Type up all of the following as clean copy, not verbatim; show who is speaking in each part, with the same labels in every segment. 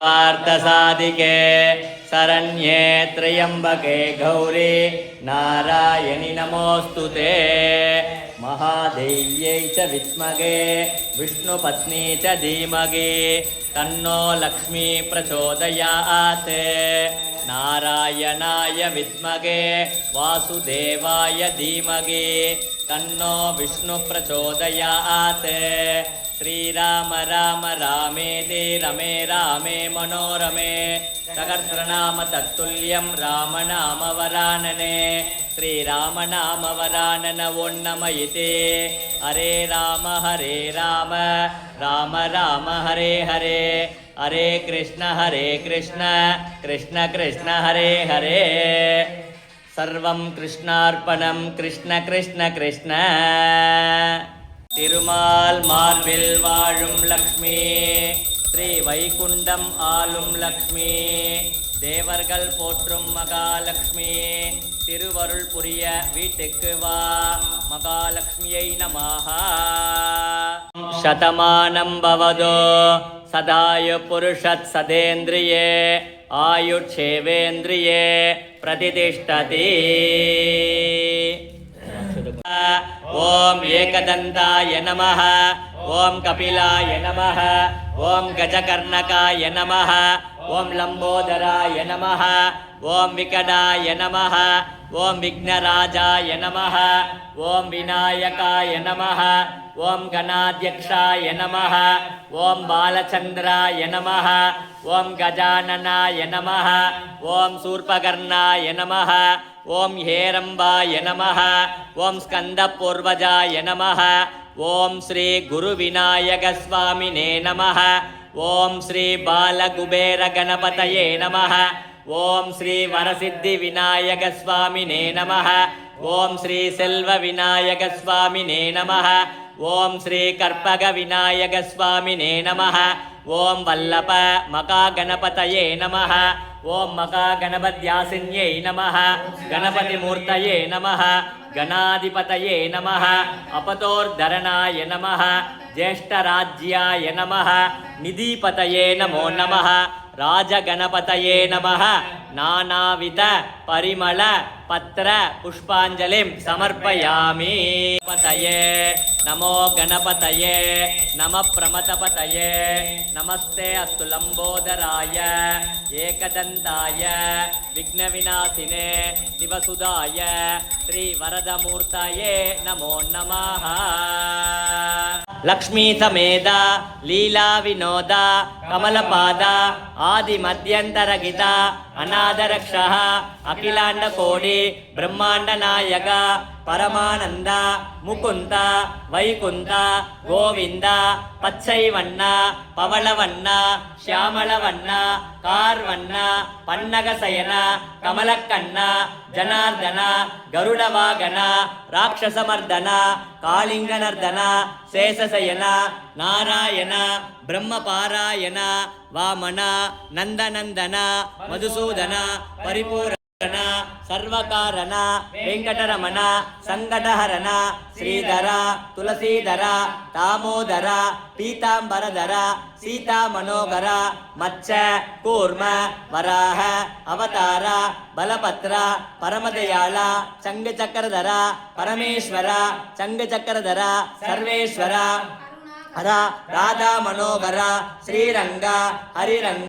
Speaker 1: पार्थसादिके शरण्ये त्र्यम्बके गौरी नारायणि नमोऽस्तुते। महादेव्यै च विद्महे विष्णुपत्नी च धीमहि तन्नो लक्ष्मी प्रचोदयात्। नारायणाय विद्महे वासुदेवाय धीमहि तन्नो विष्णु प्रचोदयात्। श्रीराम राम रामेति रमे रामे मनोरमे सहस्रनाम तत्तुल्यं रामनाम वरानने। श्रीराम नाम वरानन ओन्नमयिते। हरे राम राम राम हरे हरे हरे कृष्ण कृष्ण कृष्ण हरे हरे। सर्वं कृष्णार्पणं कृष्ण कृष्ण कृष्ण। திருமால் மார்பில் வாழும் லக்ஷ்மி ஸ்ரீ வைகுண்டம் ஆளும் லக்ஷ்மி தேவர்கள் போற்றும் மகாலட்சுமி திருவருள் புரிய வீட்டுக்கு வா மகாலட்சுமியை நமஹ. சதமானம் பவதோ சதாயு புருஷத் சதேந்திரியே ஆயுட்சேவேந்திரியே பிரதிதிஷ்டதி. ओम एकदंताय नमः ओम कपिलाय नमः ओम गजकर्णकाय नमः ओम लंबोदराय नमः ओम विकटाय नमः ओम विघ्नराजाय नमः ओम विनायकाय नमः ओम गणाध्यक्षाय नमः ओम बालचंद्राय नमः ओम गजाननाय नमः ओम शूर्पकर्णाय नमः ओम हेरंबाय नमः ओम स्कंदपूर्वजाय नमः ओम श्री गुरुविनायक स्वामिने नमः ओम श्री बालकुबेर गणपतये नमः ओम श्री वरसिद्धि विनायक स्वामिने नमः ओम श्री सेल्व विनायक स्वामिने नमः ओम श्री कर्पग विनायक स्वामिने नमः ओम वल्लभ मका गणपतये नमः ओम मका गणपत्यासिन्यै नमः गणपतिमूर्तये नमः गणाधिपतये नमः अपतोर्धरणाय नमः ज्येष्ठराज्याय नमः निधिपतये नमो नमः राजगणपतये नमः नानाविध परिमल पत्र पुष्पांजलिं समर्पयामि. पतये नमो गणपतये नमः प्रमथपतये नमस्ते अस्तु लंबोदराय एकदंताय विघ्नविनाशिने शिवसुधाय श्री वरदमूर्तये नमो नमः. लक्ष्मी समेत लीला विनोद कमलपाद आदि मध्यंतरगित अनादरक्षः अखिलांड कोटि ब्रह्मांड नायक परमानंद मुकुंद वैकुंठ गोविंद पच्चैवण्ण पवलवण्ण श्यामलवण्ण कार्वण्ण पन्नगशयन कमलकण्ण जनार्दन गरुडवागन राक्षसमर्दन कालिंगनर्दन शेषशयन नारायण ब्रह्मपारायण वामन नंदनंदन मधुसूदन परिपूर्ण सर्वकारण वेंकटरमण संकटहरण श्रीधर तुलसीधर दामोदर पीतांबरधर सीता मनोहर मच्छ कूर्म वराह अवतार बलभद्र परमदयाल चंगचक्रधर परमेश्वर चंगचक्रधर सर्वेश्वर हर राधा मनोहर श्रीरंग हरिरंग.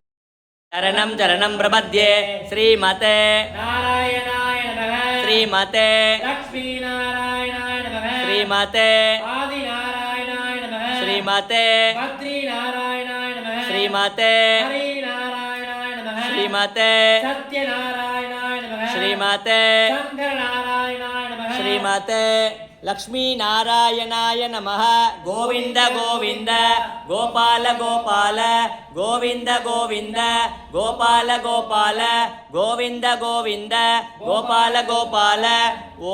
Speaker 1: चरणं चरणं प्रपद्ये श्रीमते नारायणाय नमः श्रीमते लक्ष्मी नारायणाय नमः श्रीमते आदि नारायणाय नमः श्रीमते भद्री नारायणाय नमः श्रीमते हरि नारायणाय नमः श्रीमते सत्य नारायणाय नमः श्रीमते शंकर नारायणाय नमः श्रीमते लक्ष्मी नारायणाय नमः. गोविंद गोविंद गोपाल गोपाल गोविंद गोविंद गोपाल गोपाल गोविंद गोविंद गोपाल गोपाल.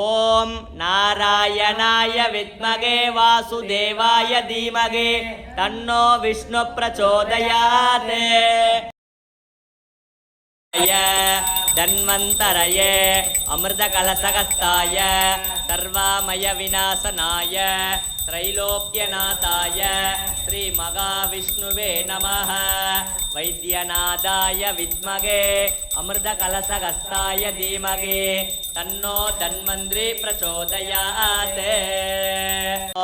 Speaker 1: ओम नारायणाय विद्महे वासुदेवाय धीमहि तन्नो विष्णु प्रचोदयात्. धन्वन्तरये अमृतकलशहस्ताय सर्वामय विनाशनाय त्रैलोक्यनाथाय श्री महाविष्णुवे नमः. वैद्यनाथाय विद्महे अमृतकलशहस्ताय धीमहि तन्नो धन्वन्त्री प्रचोदयात्। ॐ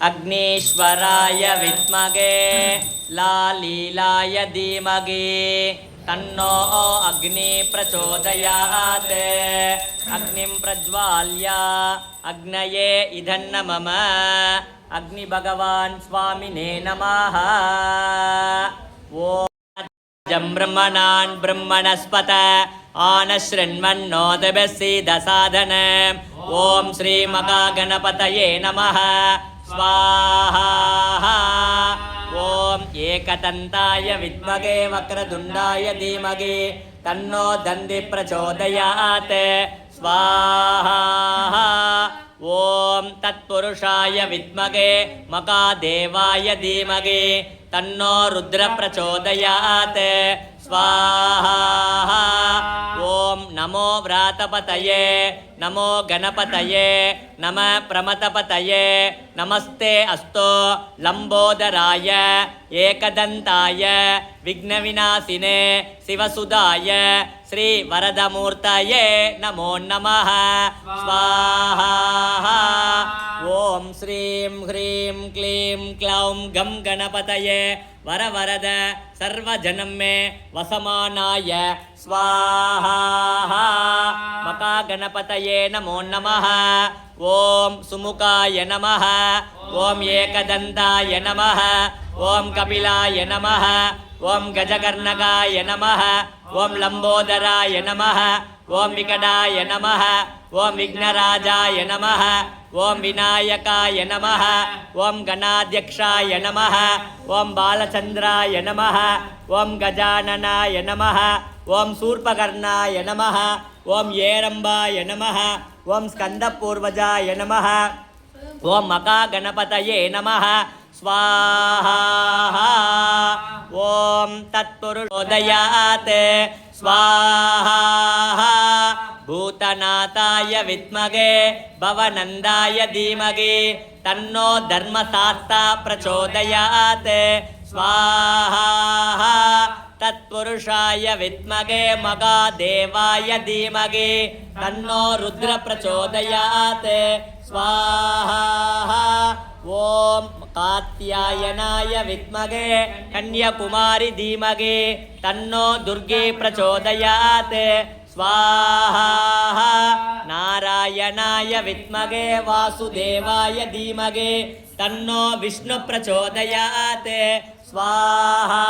Speaker 1: अग्नीश्वराय विद्महे लालीलाय धीमहि तन्नो अग्नि प्रचोदयात्। अग्निं प्रज्वाल्य अग्नये इदन्न मम अग्नि भगवान् स्वामिने नमः। ॐ ब्रह्मणान् ब्रह्मणस्पत आनशृण्वन्नोदभसीदसादन। ॐ श्री महागणपतये नमः स्वाहा। ॐ एकदन्ताय विद्महे वक्रतुण्डाय धीमहि तन्नो दन्ति प्रचोदयात् स्वाहा। ॐ तत्पुरुषाय विद्महे महादेवाय धीमहि तन्नो रुद्र प्रचोदयात् स्वाहा। ॐ नमो व्रातपतये नमो गणपतये नमः प्रमथपतये नमस्ते अस्तु लंबोदराय एकदन्ताय विघ्नविनाशिने शिवसुधाय श्री वरदमूर्तये नमो नमः स्वाहा। ॐ श्रीं ह्रीं क्लीं क्लौं गं गणपतये वरवरद सर्वजनं मे वसमानाय स्वाहा। महागणपतये नमो नमः। ॐ सुमुखाय नमः। ॐ एकदन्ताय नमः। ॐ कपिलाय नमः। ॐ गजकर्णकाय नमः। ॐ लंबोदराय नमः। ॐ विकटाय नमः। ॐ विघ्नराजाय नमः। ॐ विनायकाय नमः। ॐ गणाध्यक्षाय नमः। ॐ बालचन्द्राय नमः। ॐ गजाननाय नमः। ॐ शूर्पकर्णाय नमः। ॐ येरम्बाय नमः। ॐ स्कन्दपूर्वजाय नमः। ॐ महागणपतये नमः स्वाहा। ॐ तत्पुरुषोदयात् स्वाहा। भूतनाथाय विद्महे भवनन्दाय धीमहि तन्नो धर्मशास्ता प्रचोदयात् स्वाहा। तत्पुरुषाय विद्महे महादेवाय धीमहि तन्नो रुद्र प्रचोदयात् स्वाहा। ॐ कात्यायनाय विद्महे कन्याकुमारी धीमहि तन्नो दुर्गे प्रचोदयात् स्वाहा। नारायणाय विद्महे वासुदेवाय धीमहि तन्नो विष्णु प्रचोदयात् स्वाहा।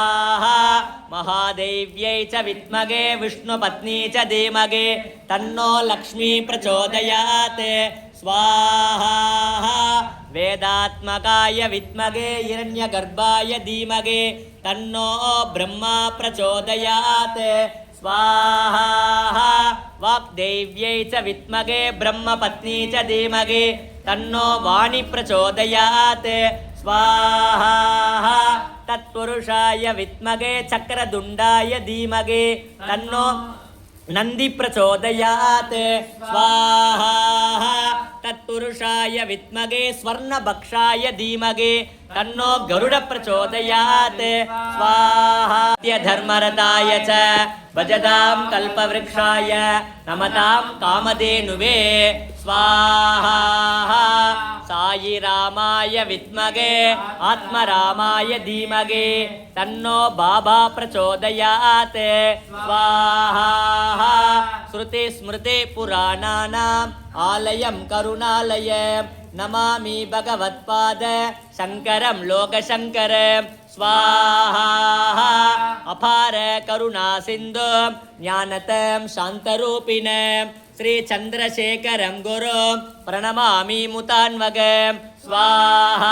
Speaker 1: महादेव्यै च विद्महे विष्णुपत्नी च धीमहि तन्नो लक्ष्मी प्रचोदयात् स्वाहा। वेदात्मकाय विद्महे हिरण्यगर्भाय धीमहि तन्नो ब्रह्मा प्रचोदयात् स्वाहा। वाग्देव्यै च विद्महे ब्रह्मपत्नी च धीमहि तन्नो वाणी प्रचोदयात् स्वाहा। तत्पुरुषाय विद्महे चक्रदुण्डाय धीमहि तन्नो नंदी प्रचोदयात् स्वाहा। तत्पुरुषाय विद्महे स्वर्णभक्षाय धीमहि तन्नो गरुड प्रचोदयात् स्वाहा। धर्मरताय च भजतां कल्पवृक्षाय नमतां कामधेनुवे स्वाहा। साई रामाय विद्महे आत्मरामाय धीमहि तन्नो बाबा प्रचोदयात् स्वाहा। श्रुति स्मृति पुराणानाम् आलयं करुणालयं नमामि भगवत्पाद शंकरं लोकशंकरं स्वाहा। अपार करुणा सिंधु ज्ञानतं शांतरूपिणं श्री चंद्रशेखरं गुरुं प्रणमामि मुतान्वगं स्वाहा।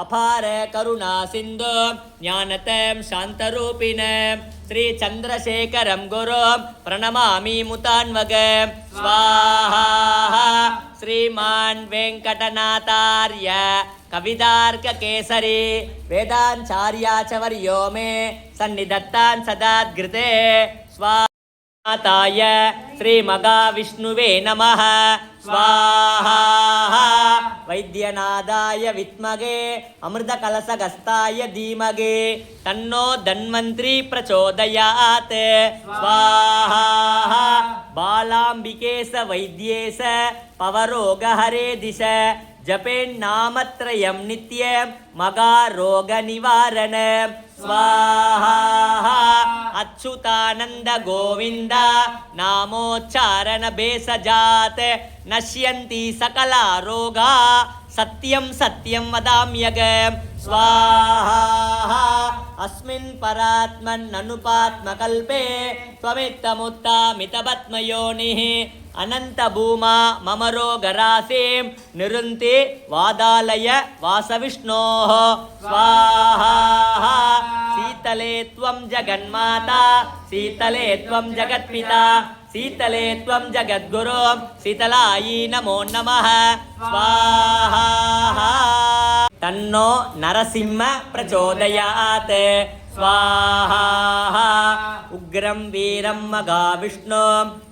Speaker 1: अपार करुणा सिंधु ज्ञानतं शांतरूपिणं श्री चंद्रशेखरं गुरुं प्रणमामि मुतान्वगं स्वाहा। श्रीमान् वेंकटनाथार्य कवितार्क केसरी वेदांचार्याचवर्यो मे सन्निधत्तान् सदाद्गृते स्वाहा। माताय श्री महाविष्णुवे नमः स्वाहा वैद्यनादाय विद्महे अमृतकलशहस्ताय धीमहि तन्नो धन्वन्त्री प्रचोदयात् स्वाहा बालाम्बिकेश वैद्येश पवरोगहरे दिश जपेन्नामत्रयं नित्यं मगारोगनिवारण स्वाहा अच्युतानंद गोविंद नामोच्चारण भेषजात् नश्यन्ति सकला रोगा सत्यं सत्यं वदाम्यहम् स्वाहा अस्मिन् परात्मन्ननुपात्मकल्पे त्वमित्तमुत्तामितपद्मयोनिः अनन्तभूमा मम रोगराशिं निरुन्ति वादालय वासविष्णोः स्वाहा शीतले त्वं जगन्माता शीतले त्वं जगत्पिता शीतले त्वं जगद्गुरो शीतलायै नमो नमः स्वाहा तन्नो नरसिंह प्रचोदयात् स्वाहा उग्रं वीरं महाविष्णु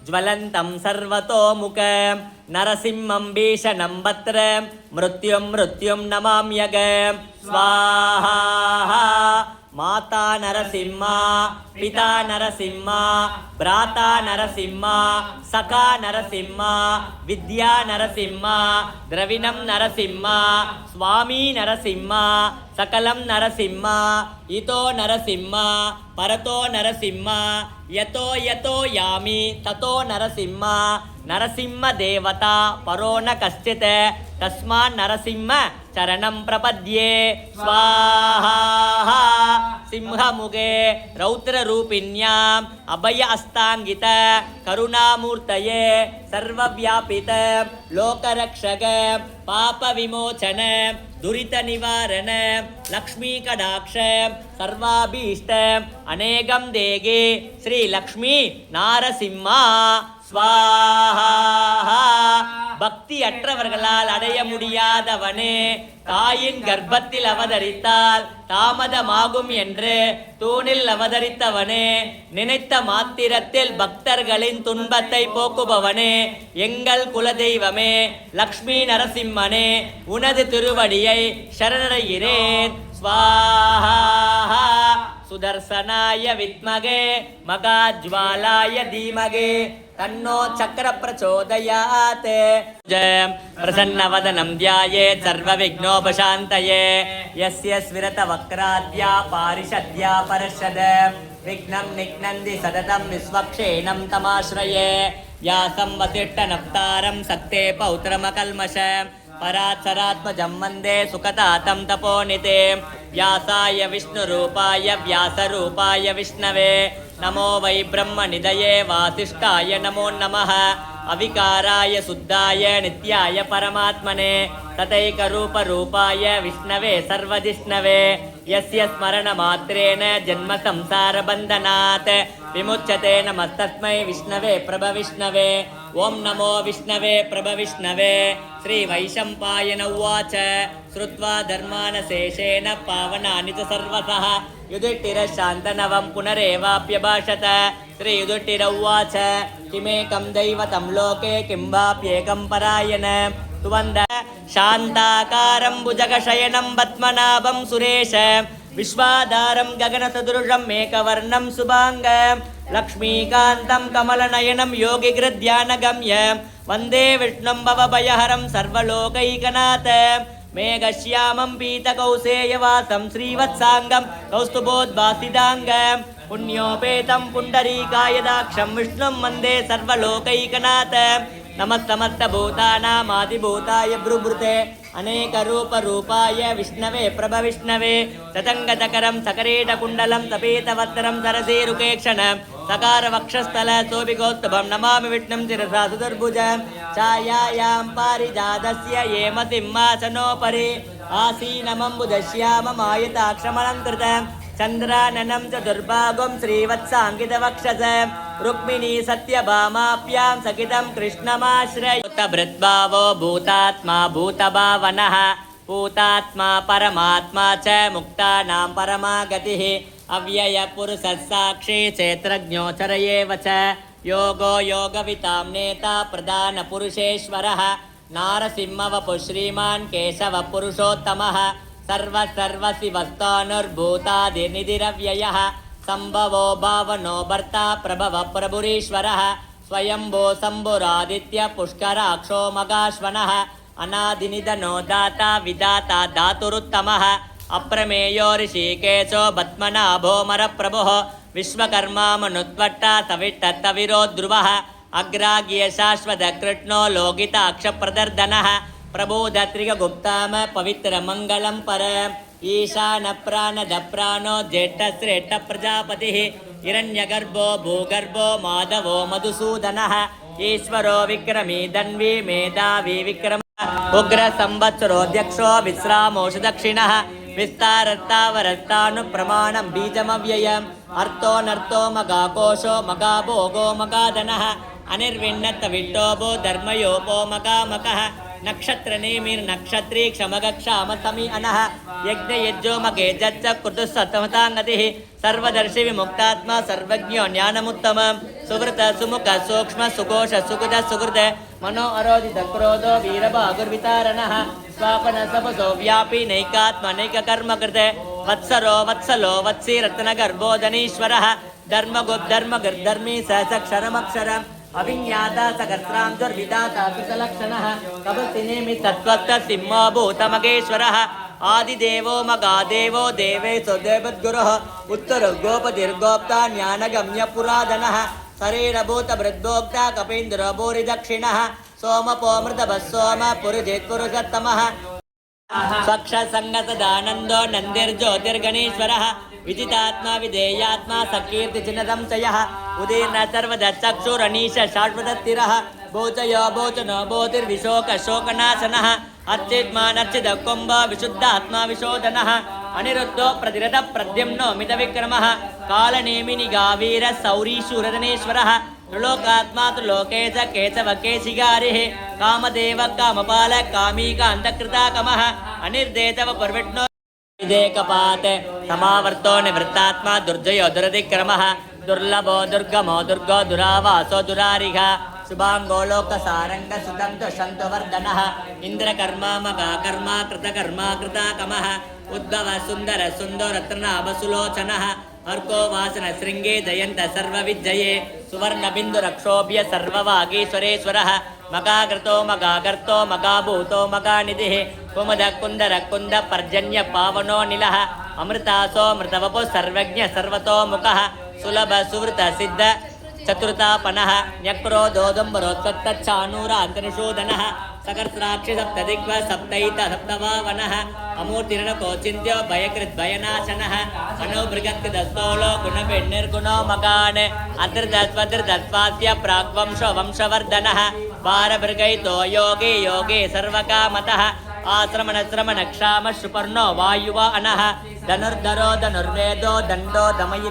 Speaker 1: ज्वलन्तं सर्वतोमुखं नरसिंहं भीषणं भद्रं मृत्युं नमाम्यहम् स्वाहा माता नरसिंह पिता नरसिंह भ्राता नरसिंह सखा नरसिंह विद्या नरसिंह द्रविणं नरसिंह स्वामी नरसिंह सकलं नरसिंह इतो नरसिंह परतो नरसिंह यतो यतो यामि ततो नरसिंह नरसिंह देवता परो न कश्चित् तस्मान् नरसिंह चरणं प्रपद्ये स्वाहा सिंहमुखे रौद्ररूपिण्याम् अभय अस्ताङ्गित करुणामूर्तये सर्वव्यापित लोकरक्षक पापविमोचन दुरितनिवारण लक्ष्मीकटाक्ष सर्वाभीष्ट अनेकं देगे श्रीलक्ष्मी नारसिंह स्वाहा பக்தி அற்றவர்களால் அடைய முடியாதவனே தாயின் கர்ப்பத்தில் அவதரித்தால் தாமதமாகும் என்று தூணில் அவதரித்தவனே நினைத்த மாத்திரத்தில் பக்தர்களின் துன்பத்தை போக்குபவனே எங்கள் குலதெய்வமே லக்ஷ்மி நரசிம்மனே உனது திருவடியை சரணடைகிறேன் स्वाहा सुदर्शनाय विद्महे मगाज्वालाय धीमहि तन्नो चक्र प्रचोदयात् जयं प्रसन्नवदनं ध्यायेत् सर्वविघ्नोपशान्तये यस्य स्विरतवक्राद्या पारिषद्या परषद विघ्नं निघ्नन्ति सततं विश्वक्षेणं तमाश्रये व्यासं वसिष्ठनप्तारं सक्ते पौत्रमकल्मषम् परात्सरात्मजं वन्दे सुखतातं तपोनिते व्यासाय विष्णुरूपाय व्यासरूपाय विष्णवे नमो वै ब्रह्मनिधये वासिष्ठाय नमो नमः अविकाराय शुद्धाय नित्याय परमात्मने तथैकरूपरूपाय विष्णवे सर्वजिष्णवे यस्य स्मरणमात्रेण जन्मसंसारबन्धनात् विमुच्यते नमस्तस्मै विष्णवे प्रभविष्णवे ओं नमो विष्णवे प्रभविष्णवे श्रीवैशम्पायन उवाच श्रुत्वा धर्मानशेषेण पावनानि च सर्वतः युधिष्ठिरशान्तनवं पुनरेवाप्यभाषत श्रीयुधिष्ठिर उवाच किमेकं दैवतं लोके किं वाप्येकं परायण तुवन्द शान्ताकारं भुजगशयनं पद्मनाभं सुरेश विश्वाधारं गगनसदृशं मेकवर्णं शुभाङ्गं लक्ष्मीकान्तं कमलनयनं योगिगृध्यानगम्यं वन्दे विष्णुं भवभयहरं सर्वलोकैकनाथं मेघश्यामं पीतकौसेयवासं श्रीवत्साङ्गं कौस्तुभोद्भासिताङ्गं पुण्योपेतं पुण्डरीकायदाक्षं विष्णुं वन्दे सर्वलोकैकनाथं नमस्तमस्तभूतानामादिभूताय भ्रुभृते अनेकरूपरूपाय विष्णवे प्रभविष्णवे ततङ्गतकरं सकरेटकुण्डलं तपीतवत्तरं सरसीरुकेक्षणं सकारवक्षस्थल सोऽभिगोत्तभं नमामि विष्णुं शिरसा सुदुर्भुजं छायायां पारिजातस्य हेमसिंहासनोपरि आसीनमम्बुदश्याममायताक्षमलङ्कृतं चन्द्राननं चतुर्भागं श्रीवत्साङ्कितवक्षसं रुक्मिणी सत्यभामाभ्यां सखितं कृष्णमाश्रयभृद्भावो भूतात्मा भूतभावनः भूतात्मा परमात्मा च मुक्तानां परमा गतिः अव्ययपुरुषः साक्षी क्षेत्रज्ञोचर एव च योगो योगवितां नेता प्रधानपुरुषेश्वरः नारसिंहवपुः श्रीमान् केशवः पुरुषोत्तमः सर्वशिवस्तानुर्भूतादिर्निधिरव्ययः सम्भवो भावनो भर्ता प्रभवः प्रभुरीश्वरः स्वयंभो शम्भुरादित्य पुष्कराक्षो मगाश्वनः अनादिनिधनो दाता विदाता धातुरुत्तमः अप्रमेयो ऋषिकेशो बद्मनाभो मरप्रभुः विश्वकर्मा मनुत्वट्टा सविट्टविरो ध्रुवः अग्राग्ये शाश्वतकृष्णो लोकिताक्षप्रदर्दनः प्रबोधत्रिगुप्ताम पवित्रमङ्गलं पर ईशानप्राणदप्राणो ज्येष्ठश्रेष्ठप्रजापतिः हिरण्यगर्भो भूगर्भो माधवो मधुसूदनः ईश्वरो विक्रमी धन्वी मेधावी विक्रम उग्र संवत्सरोऽध्यक्षो विश्रामोषु दक्षिणः विस्तारत्तावरत्तानुप्रमाणं बीजमव्ययम् अर्थो मगाकोशो मगाभोगो मगाधनः अनिर्विण्णत्तविट्टोभो धर्मयोपो मगामकः नक्षत्रनेमिर्नक्षत्री क्षमगक्षामसमि अनः यज्ञयज्ञो मगे जच्च कुटुसतमताङ्गतिः सर्वदर्शि विमुक्तात्मा सर्वज्ञो ज्ञानमुत्तमं सुवृत सुमुख सूक्ष्म सुकोश सुकृत सुकृत मनो अरोधित क्रोधो वीरभागुर्वितारणः स्वापन सपसो व्यापी नैकात्मनैककर्म कृते वत्सरो वत्सलो वत्सी रत्नगर्भोधनीश्वरः धर्मगुद्धर्मगर्धर्मी सहसक्षरमक्षरम् अभिज्ञाता सकस्रां दुर्विधाता सुसलक्षणः कबुतिनेमि तत्त्वत्त सिंहो भूतमगेश्वरः आदिदेवो मगादेवो देवेशो देवद्गुरुः उत्तरगोपतिर्गोप्ता ज्ञानगम्यपुराधनः शरीरभूतभृद्भोक्ता कपीन्द्रो भूरिदक्षिणः सोमपोमृतभः सोम पुरुजित्पुरुषोत्तमः स्वक्षसङ्गसदानन्दो नन्दिर्ज्योतिर्गणेश्वरः विजितात्मा विधेयात्मा सकीर्तिचिन्नसंशयः उदीर्ण सर्वदचक्षुरनीश शाश्वतस्थिरः भोचयो भोचनो भूतिर्विशोकशोकनाशनः अर्चित्मानर्चितकुम्भ विशुद्धात्मा विशोधनः अनिरुद्धो प्रतिरथ प्रद्युम्नो मितविक्रमः कालनेमिनिगावीरः सौरीशूरधनेश्वरः त्रिलोकात्मा त्रिलोके च केशवकेशिगारिः कामदेव कामपाल कामीकान्तकृताकमः अनिर्देतव पुर्विष्णो विदेकपात समावर्तो निवृत्तात्मा दुर्जयो दुरतिक्रमः दुर्लभो दुर्गमो दुर्गो दुरावासो दुरारिः शुभांगो लोकसारंग सुतं दुष्टवर्धनः इंद्रकर्मा मगाकर्मा कृतकर्मा कृताकमः उद्भव सुंदर सुंदरत्नाभ सुलोचनः अर्को वासन श्रृंगे जयंत सर्वविजये सुवर्ण बिंदु रक्षोभ्य सर्ववागीश्वरेश्वरः मगाग्रतो मगागर्तो मगाभूतो मगानिधिः कुमुद कुंदर कुंद पर्जन्य पावनो निलः अमृतासो मृतवपु सर्वज्ञ सर्वतो मुखः सुलभ सुवृत सिद्ध चतुर्थापनः न्यक्रोधोदम्बरोत्पत्तच्छानूरान्तनिषोधनः सकर्त्राक्षि सप्तदिग्व सप्तैत सप्तवावनः अमूर्तिरणको चिन्त्यो भयकृद्भयनाशनः अनौभृगत्कृतस्थोलो गुणभिर्निर्गुणो मगान् अदृतस्वदृतस्वास्य प्राग्वंशो वंशवर्धनः वारभृगैतो योगे योगे सर्वकामतः आश्रमण क्षाम शुपर्णो वायुवा अनः धनुर्धरो धनुर्वेदो दण्डो दमयि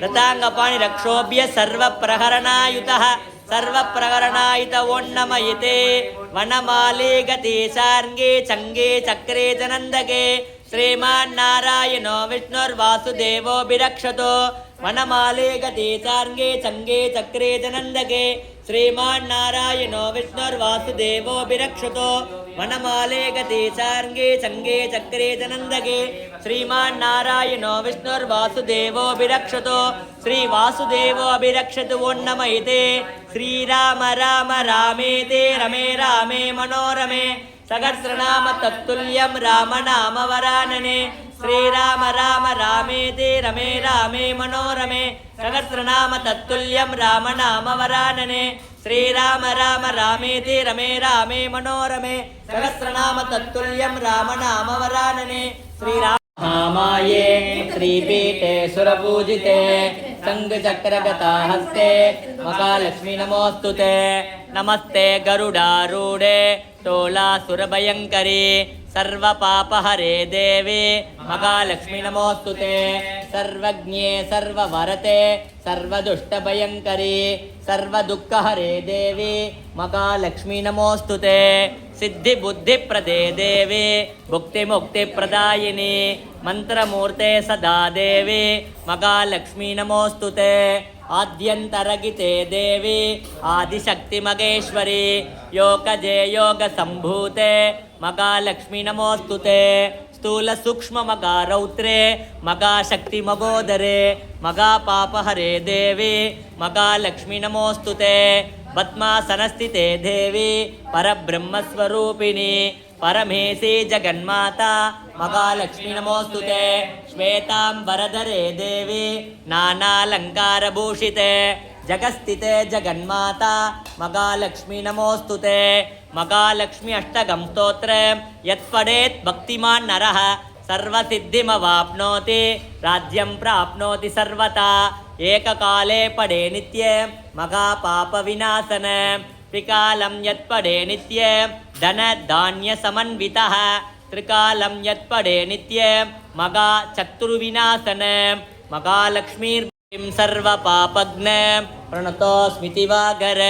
Speaker 1: रतांगपाणि रक्षोभ्य सर्वप्रहरणायुतः सर्वप्रहरणायुत ओन्नमयिते वनमाले गते सार्गे चंगे चक्रे जनन्दगे श्रीमान्नारायणो विष्णुर्वासुदेवो विरक्षतो वनमाले गते सार्गे चंगे चक्रे जनन्दगे श्रीमान्नारायणो विष्णुर्वासुदेवो विरक्षतो वनमाले गते सार्गे चंगे चक्रे जनन्दगे श्रीमान्नारायणो विष्णुर्वासुदेवो विरक्षतो श्रीवासुदेवो अभिरक्षतु ओन्नमयिते श्रीराम राम रामेते रमे रामे मनोरमे सहस्रनाम तत्तुल्यं रामनाम वरानने श्रीराम राम रामेते रमे रामे मनोरमे सहस्रनाम तत्तुल्यं रामनाम वरानने श्रीराम राम रामेते रमे रामे मनोरमे सहस्रनाम तत्तुल्यं रामनाम वरानने श्रीराम महामाये श्रीपीठे सुरपूजिते शङ्खचक्रगता हस्ते महालक्ष्मी नमोऽस्तुते नमस्ते गरुडारूढे तोलासुरभयङ्करी सर्वपापहरे देवी महालक्ष्मी नमोऽस्तुते सर्वज्ञे सर्ववरते सर्वदुष्टभयङ्करी सर्वदुःखहरे देवी महालक्ष्मी नमोऽस्तुते सिद्धिबुद्धिप्रदे देवी भुक्तिमुक्तिप्रदायिनी मंत्रमूर्ते सदा देवी महालक्ष्मी नमोस्तुते आद्यंतरगिते देवी आदिशक्ति मगेश्वरी योगजे योग संभूते महालक्ष्मी नमोस्तुते स्थूल सूक्ष्म मगा रौद्रे मगा शक्ति मगोदरे मगा पापहरे देवी महालक्ष्मी नमोस्तुते पद्मासनस्थिते देवी परब्रह्मस्वरूपिणी परमेशी जगन्माता महालक्ष्मी नमोस्तुते श्वेतांबरधरे देवी नानालंकारभूषिते जगस्थिते जगन्माता महालक्ष्मी नमोस्तुते महालक्ष्मी अष्टकं स्तोत्र यत्पठेत् भक्तिमान् नरः सर्वसिद्धिमवाप्नोति राज्यं प्राप्नोति सर्वथा एककाले पठे नित्ये महापापविनाशन त्रिकालं यत्पठे नित्ये धनधान्यसमन्वितः त्रिकालं यत्पठे नित्ये महाचतुर्विनाशन महालक्ष्मीर् सर्वपापघ्न प्रणतोऽस्मितिवागर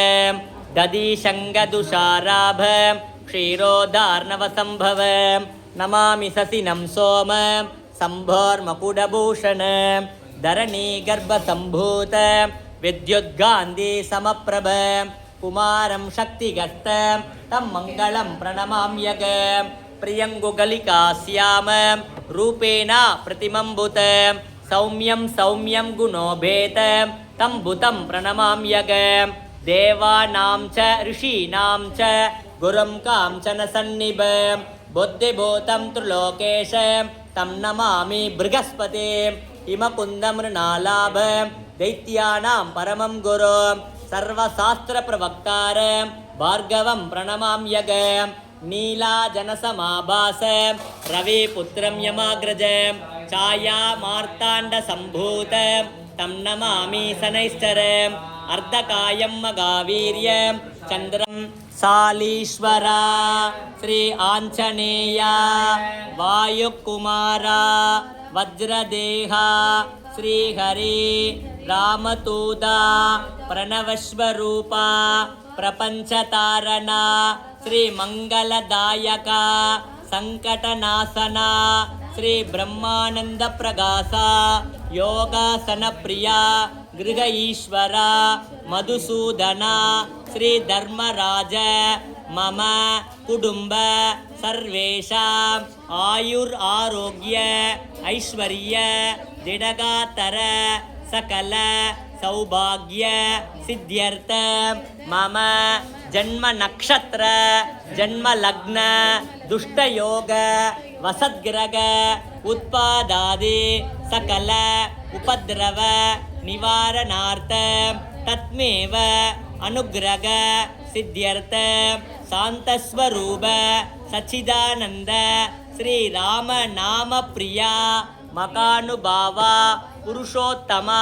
Speaker 1: दधिशङ्गदुषाराभ क्षीरोदार्णवसम्भव नमामि ससिनं सोम सम्भोर्मकुडभूषण धरणीगर्भसम्भूत विद्युद्गान्धी समप्रभ कुमारं शक्तिगस्त तं मङ्गलं प्रणमाम्यग प्रियङ्गुगलिकास्याम रूपेण प्रतिमम्बुत सौम्यं सौम्यं गुणोभेत तं भूतं प्रणमाम्यग देवानां च ऋषीणां च गुरुं काञ्चन सन्निभ बुद्धिभूतं त्रिलोकेश तं नमामि बृहस्पते हिमकुन्दमृणालाभ दैत्यानां परमं गुरु सर्वशास्त्रप्रवक्तार भार्गवं प्रणमाम्यग नीलाजनसमाभास रविपुत्रं यमाग्रज छाया मार्ताण्डसम्भूत तं नमामि शनैश्चर अर्धकायं मगावीर्य चन्द्रं सालीश्वरा श्री आञ्जनेया वायुकुमारा वज्रदेहा श्रीहरि रामतूदा प्रणवस्वरूपा प्रपञ्चतारणा श्रीमङ्गलदायका सङ्कटनाशना श्री ब्रह्मानंद प्रकाशा योगासन प्रिया गृह ईश्वरा मधुसूदना श्री धर्मराज मम कुटुंब सर्वेषां आयुर आरोग्य ऐश्वर्य दिडगातर सकल सौभाग्य सिद्ध्यर्थ मम जन्म नक्षत्र जन्म लग्न दुष्ट योग वसद्ग्रह उत्पादादि सकल उपद्रव निवारणार्थ तत्मेव अनुग्रह सिद्ध्यर्थ शांतस्वरूप सच्चिदानंद श्री राम नाम प्रिया मकानुभावा पुरुषोत्तमा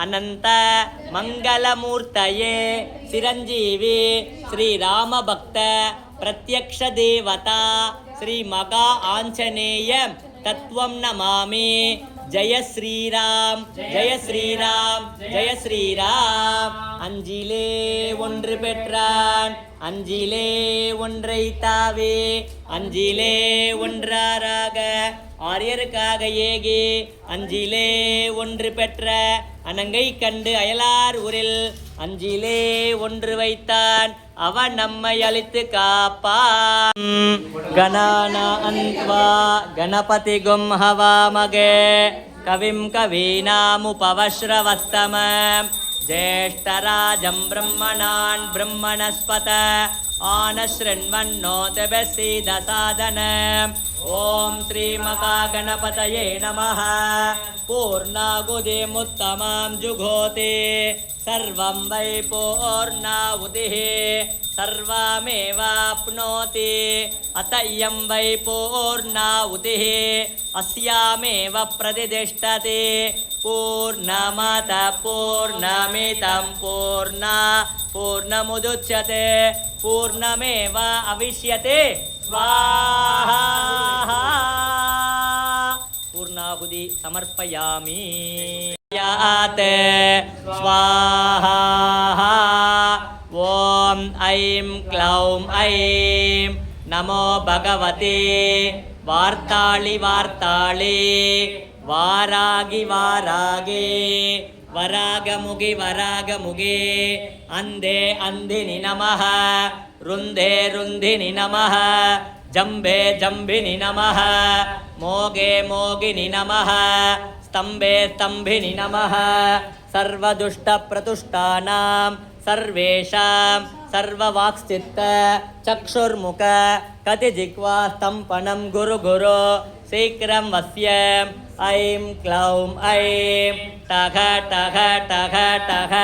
Speaker 1: अनंत मंगलमूर्तये चिरंजीवी श्री राम भक्त प्रत्यक्ष देवता श्री मगा आंजनेय तत्वं नमामि जय श्रीराम जय श्रीराम जय श्रीराम अंजिले ஒன்று பெற்றான் அஞ்சிலே ஒன்றை தாவே அஞ்சிலே ஒன்றாராக ஆரியருக்காக ஏகி அஞ்சிலே ஒன்று பெற்ற அனங்கை கண்டு அயலார் ஊரில் அஞ்சிலே ஒன்று வைத்தான் அவன் நம்மை அழித்து காப்பான் கணானா அன்வா கணபதி கும் ஹவாமகே கவிம் கவீனாமுபவஸ்ரவஸ்தம ज्येष्ठराजं ब्रह्मणान् ब्रह्मणस्पत आनशृण्वन्नोतभसीदसादन ॐ श्रीमहागणपतये नमः पूर्णाहुतिमुत्तमां जुघोति सर्वं वै पूर्णाहुतिः सर्वमेवाप्नोति अत इयं वै पूर्णाहुतिः अस्यामेव प्रतिष्ठते पूर्णमत पूर्णमिदं पूर्णमुदच्यते पूर्णमेव अविष्यते स्वाहा पूर्णाहुति समर्पयामि याते स्वाहा ॐ ऐं क्लौं ऐं नमो भगवते வார்த்தாளி வார்த்தாளி வாராகி வாராகே வராகமுகி வராகமுகே அந்தே அந்தினி நமः ருந்தே ருந்தினி நமः ஜம்பே ஜம்பினி நமः மோகே மோகினி நமः ஸ்தம்பே ஸ்தம்பினி நமः சர்வதுஷ்ட பிரதுஷ்டானாம் சர்வேஷாம் சர்வவாக்ஸ்சித்த சக்ஷுர்முக கதிஜிக்வா ஸ்தம்பனம் குரு குரு சீக்கிரம் வஸ்யம் ஐம் க்ளௌம் ஐம் டக டக டக டக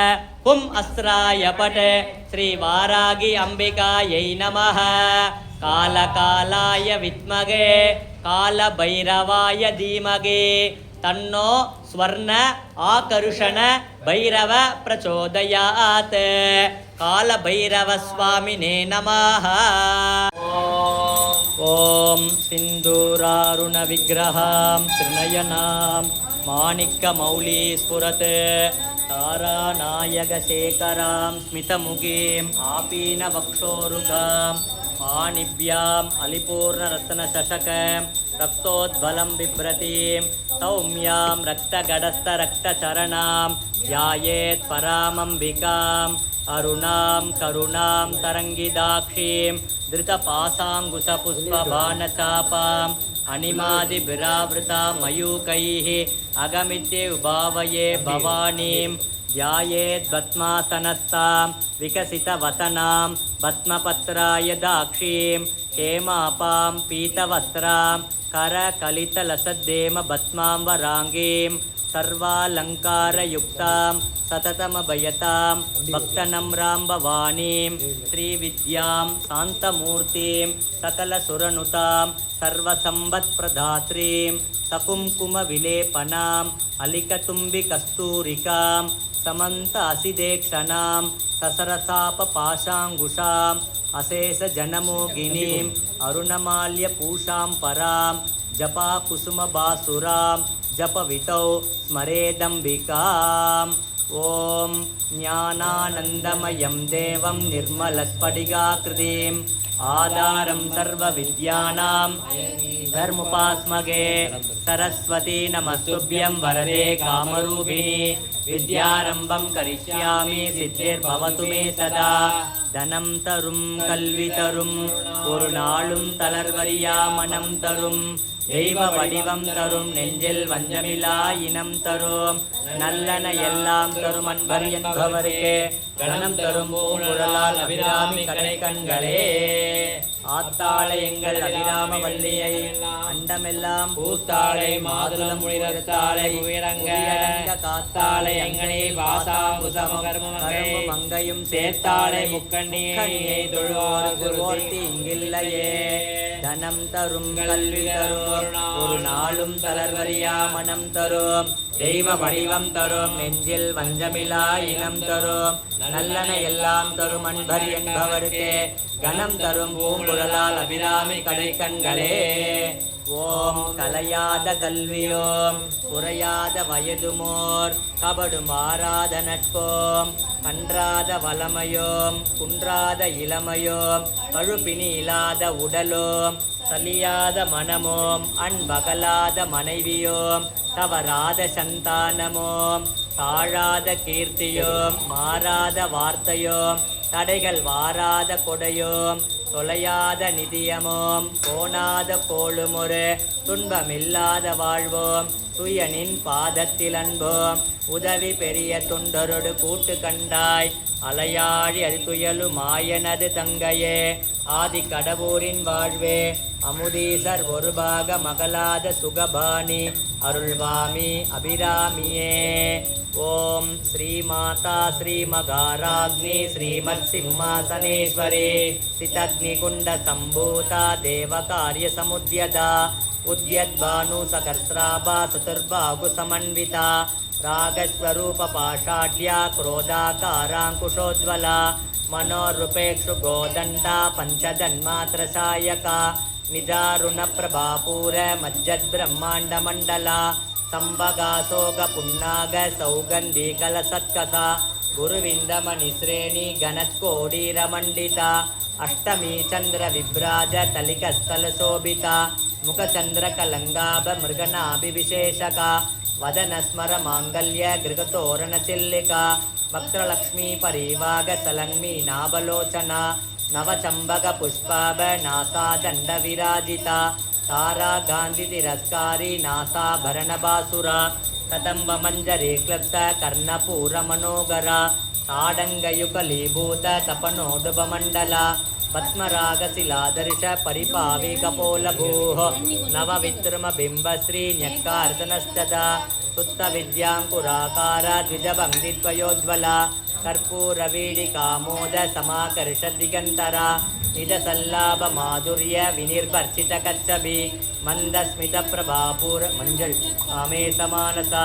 Speaker 1: கும் அஸ்ராய பட் ஸ்ரீ வாராகி அம்பிகாயை நமः காலகாலாய வித்மகே கால பைரவாய தீமகே தன்னோ ஸ்வர்ண ஆகர்ஷண பைரவ பிரச்சோதயாத் கால பைரவ ஸ்வாமினே நமः. ஓம் சிந்தூராருண விக்கிரகாம் திருநயனாம் மாணிக்க மௌலி ஸ்புரத் தாராநாயகசேகராம் ஸ்மிதமுகீம் ஆபீன வக்ஷோருகாம் पाणिभ्याम् अलिपूर्णरत्नशशकं रक्तोद्बलं बिभ्रतीं सौम्यां रक्तगडस्थरक्तचरणां ध्यायेत् परामम्बिकाम् अरुणां करुणां तरङ्गिदाक्षीं धृतपासाङ्कुशपुष्पबाणचापाम् अनिमादिभिरावृता मयूकैः अगमित्ये उभावये भवानीं ध्यायेत् पद्मासनस्तां विकसितवसनां पद्मपत्राय दाक्षीं हेमापां पीतवस्त्रां करकलितलसद्देम भस्माम्बराङ्गीं सर्वालङ्कारयुक्तां सततमभयतां भक्तनम्रां भवानीं श्रीविद्यां शान्तमूर्तिं सकलसुरनुतां सर्वसम्पत्प्रदात्रीं सकुङ्कुमविलेपनाम् अलिकतुम्बिकस्तूरिकां समन्तासिदेक्षणां ससरसापपाशाङ्कुशाम् अशेषजनमोगिनीम् अरुणमाल्यपूषां परां जपाकुसुमबासुरां जपवितौ स्मरेदम्बिकाम्. ॐ ज्ञानानन्दमयं देवं निर्मलस्फटिकाकृतिम् आधारं सर्वविद्यानां धर्मुपास्मगे सरस्वती नमस्तुभ्यं वरदे कामरूपिणी विद्यारम्भं करिष्यामि सिद्धिर्भवतु मे सदा. धनं तरुं कल्वि तरुं ஒரு நாளும் தளர்வரியா மனம் தரும் தெய்வ வடிவம் தரும் நெஞ்சில் வஞ்சமிலா இனம் தரும் நல்லன எல்லாம் தரும் அன்பர் என்பவருக்கே கணம் தரும் பூங்குழலால் அபிராமி கடை கண்களே. ஆத்தாளை எங்கள் அபிராம வல்லியை அண்டமெல்லாம் பூத்தாளை மாதுளம் முழிரத்தாளை உயரங்க காத்தாளை எங்கனே வாசாம்புசமகர்மம் மங்கையும் சேர்த்தாளை முக்கண்ணியை தொழுவோர்த்தி இங்கில்லையே. தனம் தரும் கல்வி தரும் ஒரு நாளும் தளர்வரியா மனம் தரும் தெய்வ வடிவம் தரும் நெஞ்சில் வஞ்சமிலா இனம் தரும் நல்லன எல்லாம் தரும் அன்பர் என்பவருக்கே கணம் தரும் பூங்குழலால் அபிராமி கடை கண்களே. ஓம் கலையாத கல்வியோம் குறையாத வயதுமோர் கபடு மாறாத நட்போம் கன்றாத வளமையோம் குன்றாத இளமையோம் கழுப்பினி இல்லாத உடலோம் சலியாத மனமோம் அன்பகலாத மனைவியோம் தவறாத சந்தானமோம் தாழாத கீர்த்தியோம் மாறாத வார்த்தையோம் தடைகள் வாராத கொடையோம் தொலையாத நிதியமோம் கோணாத கோளுமொரு துன்பமில்லாத வாழ்வோம் துயனின் பாதத்தில் அன்போம் உதவி பெரிய தொண்டரொடு கூட்டு கண்டாய் அலையாழி அது துயலு மாயனது தங்கையே ஆதி கடவுரின் வாழ்வே அமுதீசர் ஒரு பாக மகளாத சுகபாணி அருள்வாமி அபிராமியே. ஓம் ஸ்ரீமாதா ஸ்ரீமகாராக்னி ஸ்ரீமத் சிம்மாசனேஸ்வரி சிதக்னிகுண்ட சம்பூதா தேவகாரிய சமுத்யதா உத்யத்பானு சகஸ்ராபா சதுர்பாகு சமன்விதா ராகஸ்வரூப பாஷாட்யா क्रोधाकाराङ्कुशोज्ज्वला मनोरूपेक्षु गोदण्डा पञ्चजन्मात्रसायका निजारुणप्रभापूर मज्जद्ब्रह्माण्डमण्डला सम्भगासोग पुन्नाग सौगन्धिकलसत्कसा गुरुविन्दमणिश्रेणी गणत्कोडीरमण्डिता अष्टमी चन्द्रविभ्राज तलिकस्थलशोभिता मुखचन्द्रकलङ्गाभमृगनाभिविशेषका वदनस्मरमाङ्गल्य गृगतोरणचिल्लिका वक्त्रलक्ष्मी परिवागसलङ्मी नाभलोचना नवचम्बकपुष्पाभ नासादण्डविराजिता तारा गान्धितिरस्कारी नासाभरणबासुरा कदम्बमञ्जरी क्लप्त कर्णपूरमनोगरा ताडङ्गयुगलीभूत तपनोडुभमण्डला पद्मरागशिलादर्श परिपाविकपोलभूः नवविद्रुमबिम्बश्रीन्यक्कार्तनस्तदा सुत्तविद्याङ्कुराकार द्विजभङ्गिद्वयोज्ज्वला कर्पूरवीडिकामोद समाकर्षदिगन्तरा निजसल्लाभमाधुर्य विनिर्भर्चितकच्छबि मन्दस्मितप्रभापूर मञ्जल् आमेशमानसा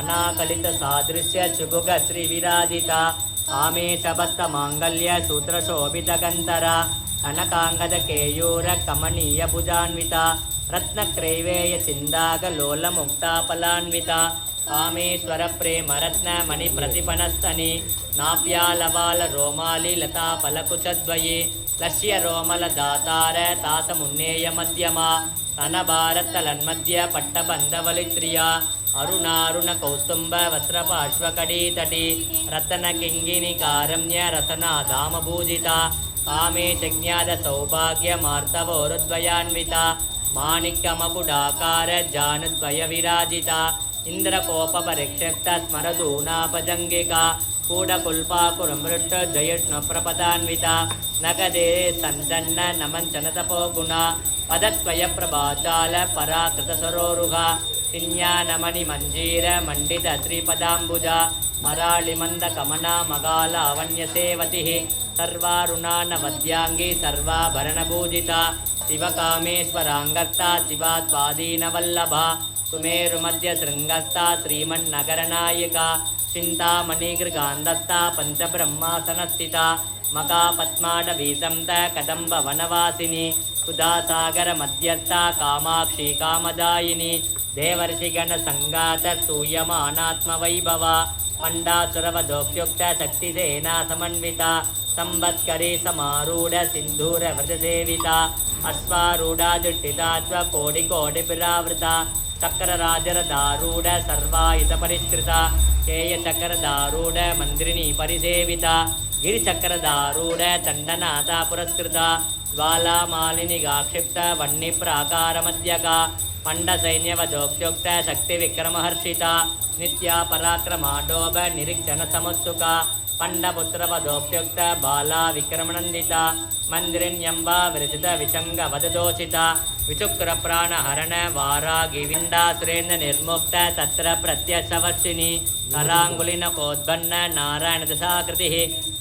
Speaker 1: अनाकलितसादृश्य चुबुग श्रीविराजिता आमेशबद्धमाङ्गल्य सूत्रशोभितगन्धरा कनकाङ्गदकेयूर कमनीयभुजान्विता रत्नक्रैवेयचिन्दागलोलमुक्ताफलान्विता कामेश्वरप्रेमरत्नमणिप्रतिपणस्तनि नाप्यालवालरोमाली लताफलकुचद्वयी लक्ष्यरोमलदातार तासमुन्नेयमध्यमा रणभारतलन्मध्य पट्टबन्धवलित्रिया अरुणारुणकौस्तुम्ब वस्त्रपार्श्वकडीतटी रतनकिङ्गिनिकारम्य रसनाधामभूजिता कामेशज्ञातसौभाग्यमार्तवोरुद्वयान्विता माणिक्यमकुडाकार जानुद्वयविराजिता इन्द्रकोपपरिक्षिप्त स्मरदूनापजङ्गिका कूडकुल्पाकुरमृष्टजयष्णप्रपदान्विता नगदे सन्दन्न नमञ्चनतपोगुणा पदत्वयप्रभाजाल पराकृतसरोरुहा सिन्यानमणिमञ्जीरमण्डितश्रीपदाम्बुजा मराळिमन्दकमना मगालावण्यसेवतिः सर्वारुणानवद्याङ्गी सर्वाभरणभूजिता शिवकामेश्वराङ्गर्ता शिवा स्वाधीनवल्लभा सुमेरुमध्यशृङ्गस्ता श्रीमन्नगरनायिका चिन्तामणिगृगान्धस्ता पञ्चब्रह्मासनस्थिता मकापद्माडवीसंत कदम्बवनवासिनी सुधासागरमध्यस्था कामाक्षी कामदायिनी देवर्षिगणसङ्गात स्तूयमानात्मवैभवा पण्डासुरवधोक्त्युक्त शक्तिसेना समन्विता संवत्करी समारूढ सिन्धूरव्रतसेविता अश्वारूढाधिष्ठिता कोटिकोटिभिरावृता चक्रराजरदारूढ सर्वायुधपरिष्कृता केयचक्रदारूढ मन्त्रिणी परिसेविता गिरिचक्रदारूढ दण्डनाथा पुरस्कृता ज्वालामालिनिगाक्षिप्त वह्निप्राकारमध्यका पण्डसैन्यवधोक्त्युक्त शक्तिविक्रमहर्षिता नित्या पराक्रमाडोभ निरीक्षणसमुत्सुका पण्डपुत्रवधोक्त्युक्त बाला विक्रमनन्दिता मन्दिरिण्यम्बा विरचित विशङ्गवददोषिता विचुक्रप्राणहरण वारागिविण्डा सुरेन्द्र निर्मुक्त तत्र प्रत्यशवर्षिणी कराङ्गुलिनकोद्बन्न नारायणदशाकृतिः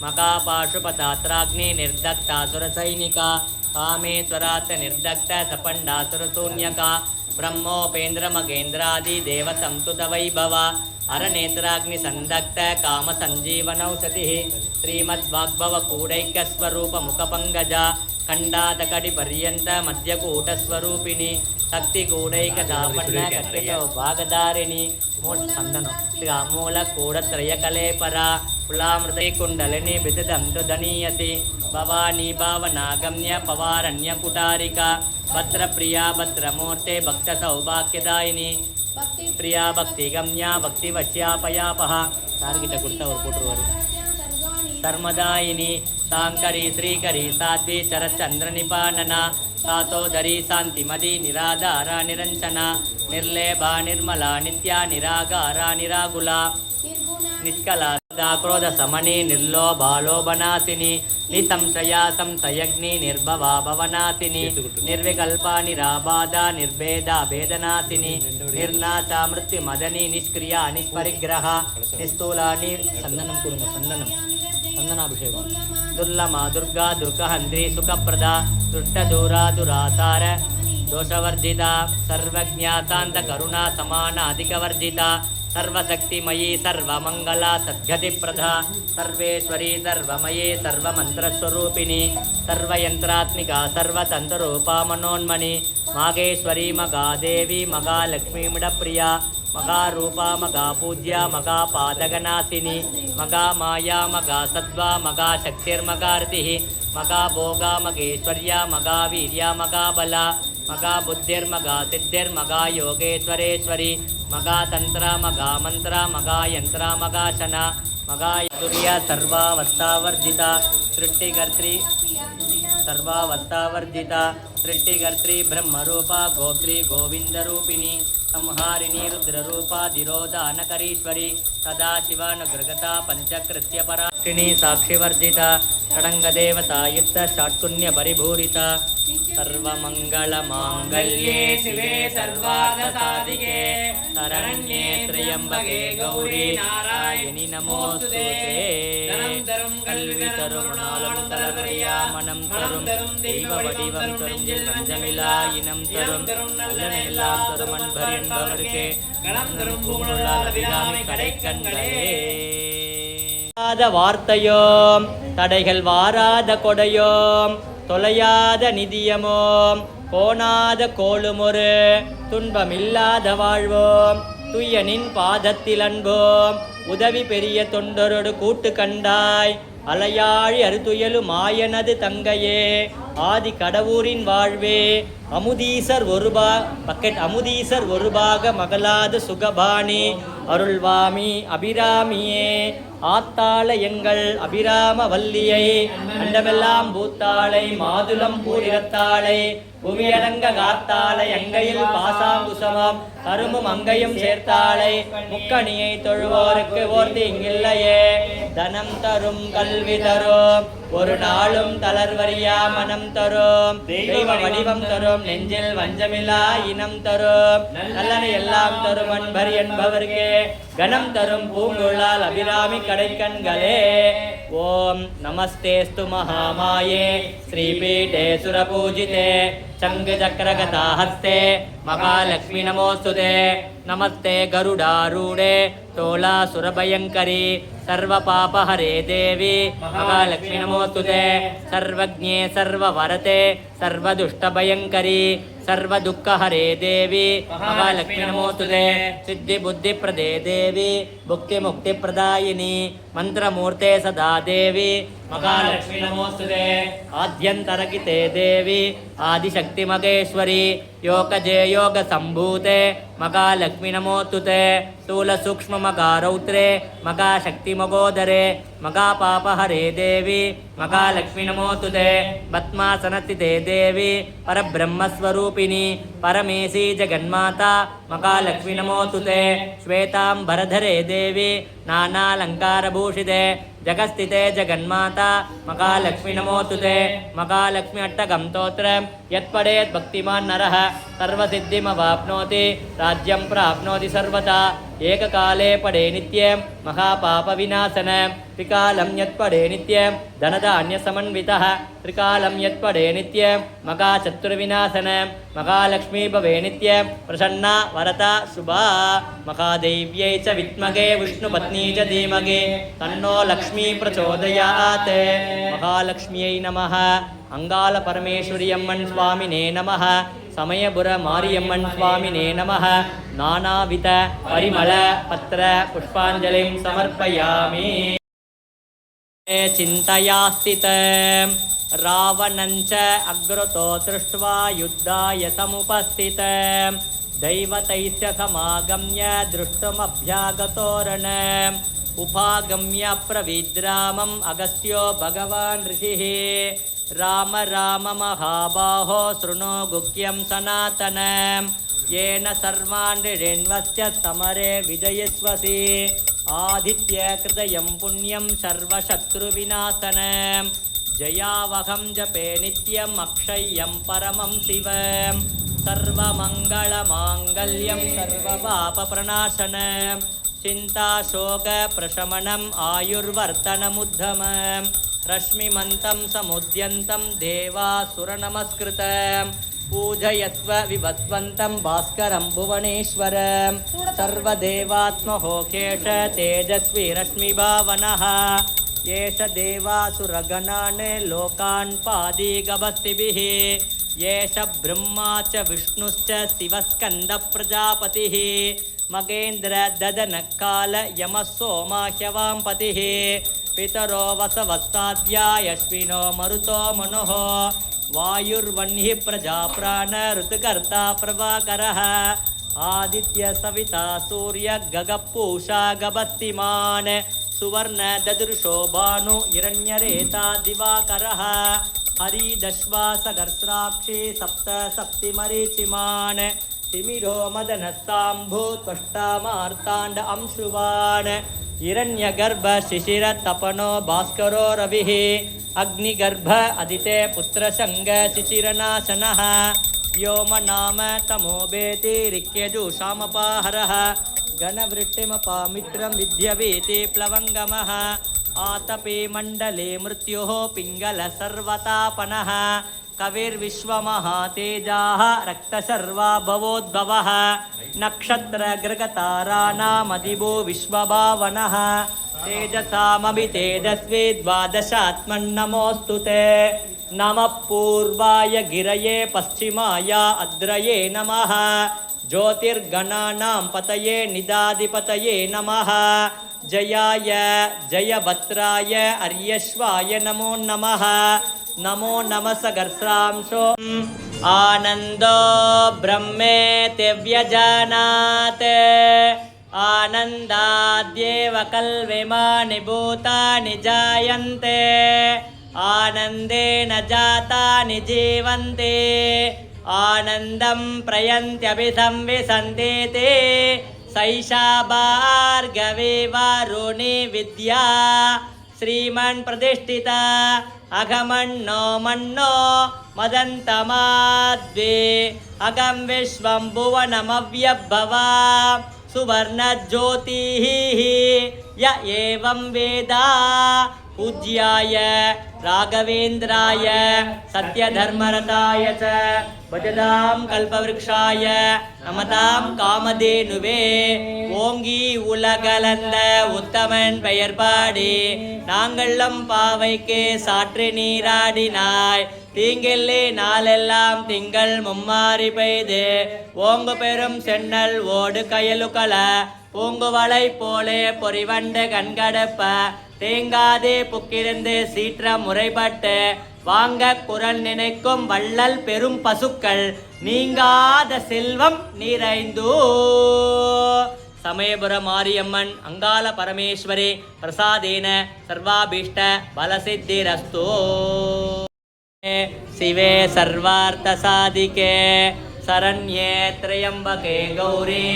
Speaker 1: मकापाशुपतात्राग्नि निर्दग्तासुरसैनिका कामेश्वरात् निर्दग्त सपण्डासुरशून्यका ब्रह्मोपेन्द्रमगेन्द्रादि देवसंस्तुतवैभवा अरनेत्राग्निसन्दग्ध कामसञ्जीवनौषधिः श्रीमद्वाग्भवकूडैकस्वरूपमुखपङ्कजा खण्डातकडिपर्यन्त मध्यकूटस्वरूपिणी शक्तिकूडैकदापण्डकट्यसौभागधारिणी मूलकूडत्रयकलेपरा कुलामृतैकुण्डलिनी विदितं तु दनीयसी भवानी भावनागम्य पवारण्यकुटारिका भद्रप्रिया भद्रमूर्ते भक्तसौभाग्यदायिनी प्रिया भक्तिगम्या भक्तिवश्यापयापः तार्किट कुर्ता और पोट्रुवारु सर्मदायिनी शांकरी श्रीकरी साध्वी शरच्चंद्रनिपानना सातोदरी शांतिमदी निराधारा निरंजना निर्लेभा निर्मला नित्या निरागारा निरागुला निष्कला क्रोध समनी निर्लोभालोभनाशिनी निसंशया संशयग्नि निर्भवा भवनाशिनी निर्विकल्पा निराबाधा निर्भेदा भेदनाशिनी निर्नाशा मृत्युमदनी निष्क्रिया निष्परिग्रह निस्तूला संदनं कुर्मः संदनाभिषेकं दुर्लमा दुर्गा दुर्गहन्त्री सुखप्रदा दुष्टदूरा दुरासार दोषवर्जिता सर्वज्ञा शान्तकरुणा समाना अधिकवर्जिता सर्वशक्तिमयी सर्वमंगला सद्गतिप्रदा सर्वेश्वरी सर्वमयी सर्वमन्त्रस्वरूपिणी सर्वयन्त्रात्मिका सर्वतन्त्ररूपा मनोन्मणि मागेश्वरी मगादेवी मगालक्ष्मी मुडप्रिया మగారూపా మగాపూజ్య మగాపాదగనాశిని మగామాయా మగాసద్వా మగాశక్తిర్మగార్తిః మగాభోగా మగేశ్వర్య మగావీర్య మగాబల మగాబుద్ధిర్మగాసిద్ధిర్మగాయోగేశ్వరేశ్వరి మగాతంత్ర మగామంత్ర మగాయంత్ర మగాశన మగాయతుర్య సర్వావస్థావర్జిత సృష్టికర్త్రి सर्वावस्थावर्जिता सृष्टिकर्त्री ब्रह्मरूपा गोत्री गोविंदरूपिणी संहारिणी रुद्ररूपा दिरोधानकरीश्वरी सदाशिवानुगृगता पंचकृत्यपराक्षिणी साक्षिवर्जिता षडङ्गदेवता युक्त षट्कुण्यपरिभूरिता सर्वमङ्गलमाङ्गल्ये शिवे सर्वार्थसाधिके शरण्ये त्र्यम्बके गौरी नारायणि नमोस्तुते कल्वितरुणालं तलवरियामनं तरुं தெய்வவடிவம் தருஞ்சில் வஞ்சமிலாயினம் தரும் நல்லனையெல்லாம் தருமன் பரியன்பவர்க்கே கணம் தரும் பூங்குழலால் அபிராமி கடைக்கண்களே வார்த்தையோம் தடைகள் வாராத கொடையோம் தொலையாத நிதியமோம் கோணாத கோளுமொரு துன்பமில்லாத வாழ்வோம் துய்யனின் பாதத்தில் அன்போம் உதவி பெரிய தொண்டரோடு கூட்டு கண்டாய் அலையாழி அறுதுயலு மாயனது தங்கையே ஆதி கடவுரின் வாழ்வே அமுதீசர் அமுதீசர் ஒருபாக மகளாத சுகபாணி அருள்வாமி அபிராமியே ஆத்தாள எங்கள் அபிராம வல்லியை அண்டமெல்லாம் பூத்தாளை மாதுளம் பூரிரத்தாளை புவியடங்க காத்தாளை அங்கையில் பாசாங்குசமம் கருமும் அங்கையும் சேர்த்தாளை முக்கணியை தொழுவோருக்கு ஓர்த்தி இங்கில்லையே தனம் தரும் கல்வி தரும் ஒரு நாளும் தளர்வரியா மனம் தரும் தெய்வ வடிவம் தரும் நெஞ்சில் வஞ்சமிலா இனம் தரும் நல்லனை எல்லாம் தரும் அன்பர் என்பவர்க்கே கணம் தரும் பூங்குழலால் அபிராமி கடைக்கண்களே ஓம் நமஸ்தேஸ்து மகாமாயே ஸ்ரீபீடே சுரபூஜிதே சங்கச்சக்கரகதா ஹஸ்தே மகாலட்சுமி நமோஸ்துதே நமஸ்தே கருடாரூடே तोलासुरभयङ्करी सर्वपापहरे देवी महालक्ष्मी नमोस्तुते सर्वज्ञे सर्ववरते सर्वदुष्टभयङ्करी सर्वदुःखहरे देवी महालक्ष्मी नमोस्तुते सिद्धिबुद्धिप्रदे देवी भुक्तिमुक्तिप्रदायिनी मन्त्रमूर्ते सदा देवी महालक्ष्मी नमोस्तुते आद्यन्तरकिते देवी आदिशक्तिमगेश्वरी योगजे योगसम्भूते महालक्ष्मी नमोस्तुते स्थूलसूक्ष्म मगारौत्रे मगाशक्तिमगोदरे मगापापहरे देवी महालक्ष्मी नमोस्तुते पद्मासनस्थिते देवी परब्रह्मस्वरूपिणी परमेशी जगन्माता महालक्ष्मी नमोस्तुते श्वेतांबरधरे देवी नानालङ्कारभूषिते जगस्थिते जगन्माता महालक्ष्मी नमोस्तुते महालक्ष्मी अट्टकं स्तोत्रं यत्पठेत् भक्तिमान् नरः सर्वसिद्धिमवाप्नोति राज्यं प्राप्नोति सर्वदा एककाले पडे नित्यं महापापविनाशनं त्रिकालं यत्पडे नित्यं धनधान्यसमन्वितः त्रिकालं यत्पडे नित्यं महाचतुर्विनाशनं महालक्ष्मी भवे नित्यं प्रसन्ना वरता शुभा महादेव्यै च विद्महे विष्णुपत्नी च धीमहि तन्नो लक्ष्मी प्रचोदयात् महालक्ष्म्यै नमः अंगाल परमेश्वरी अम्मन् स्वामिने नमः समयपुर मारियम्मन् स्वामिने नमः नानाविध परिमल पत्र पुष्पाञ्जलिं समर्पयामि चिन्तया स्थित रावणञ्च अग्रतो दृष्ट्वा युद्धाय समुपस्थित दैवतैश्च समागम्य दृष्टुमभ्यागतोरण उपागम्य प्रविद्रामम् अगस्त्यो भगवान् ऋषिः राम राम महाबाहो शृणु गुह्यं सनातनं येन सर्वान् ऋण्वस्य समरे विजयस्वसि आदित्य कृतयं पुण्यं सर्वशत्रुविनाशनं जयावहं जपे नित्यम् अक्षय्यं परमं शिवं सर्वमङ्गलमाङ्गल्यं सर्वपापप्रणाशनं चिन्ताशोकप्रशमनम् आयुर्वर्धनमुद्धमम् रश्मिमन्तं समुद्यन्तं देवासुरनमस्कृतं पूजयस्व विवस्वन्तं भास्करं भुवनेश्वरं सर्वदेवात्महोकेश तेजस्वी रश्मिभावनः एष देवासुरगणान् लोकान् पादिगभस्तिभिः एष ब्रह्मा च विष्णुश्च शिवस्कन्दप्रजापतिः मगेन्द्र ददन काल यमः सोमाह्यवां पतिः पितरो वसवस्ताद्या यश्विनो मरुतो मनुः वायुर्वह्निः प्रजा प्राण ऋतुकर्ता प्रभाकरः आदित्य सविता सूर्य गगपूषा गभस्तिमान् सुवर्ण ददृशो भानु हिरण्यरेता दिवाकरः हरिदश्वासगर्स्राक्षी सप्त सप्तिमरीचिमान् तिमिरो मदनस्ताम्भू त्वष्टामार्ताण्ड अंशुवान् हिरण्यगर्भ शिशिर तपनो भास्करो रविः अग्निगर्भ अदिते पुत्रशङ्ग शिशिरनाशनः व्योम नाम तमोबेति ऋक्यजुषामपाहरः घनवृष्टिमपामित्रं विद्यवेति प्लवङ्गमः आतपे मण्डले मृत्युः पिङ्गल सर्वतापनः कविर्विश्वमहातेजाः रक्तशर्वा भवोद्भवः नक्षत्रग्रहतारानामदिवो विश्वभावनः तेजसामभि तेजस्वी द्वादशात्मन्नमोऽस्तु ते नमः पूर्वाय गिरये पश्चिमाय अद्रये नमः ज्योतिर्गणानां पतये निदाधिपतये नमः जयाय जयभद्राय अर्यश्वाय नमो नमः नमो नमः सगर्स्रांशो आनन्दो ब्रह्मेति व्यजानात् आनन्दाद्येव कल्विमानि भूतानि जायन्ते आनन्देन जातानि जीवन्ते आनन्दं प्रयन्त्यभिसंविसन्ति ते सैषा भार्गवी वारुणी विद्या श्रीमन् प्रतिष्ठिता अघमन्नो मन्नो मदन्तमाद्वे अगं विश्वं भुवनमव्यभवा सुवर्णज्योतिः य एवं वेद पूज्याय राघवेन्द्राय सत्यधर्मरताय च भजतां कल्पवृक्षाय नमतां कामधेनुवे ஓங்கி உலகளந்த உத்தமன் பெயர் பாடி நாங்களம் பாவைக்கு சாற்று நீராடினாய் தீங்கில்லே நாளெல்லாம் திங்கள் மும்மாறி பெய்து ஓங்கு பெரும் சென்னல் ஓடு கயலுக்கள பூங்குவளை போலே பொறிவண்டு கண்கடப்ப தேங்காதே புக்கிருந்து சீற்ற முறைப்பட்டு வாங்க குரல் நினைக்கும் வள்ளல் பெரும் பசுக்கள் நீங்காத செல்வம் நிறைந்தோ சமயபுர மாரியம்மன் அங்காள பரமேஸ்வரி பிரசாதேன சர்வாபீஷ்ட பலசித்திரஸ்து சிவே சர்வார்த்த சாதிகே சரண்யே த்ரயம்பகே கௌரி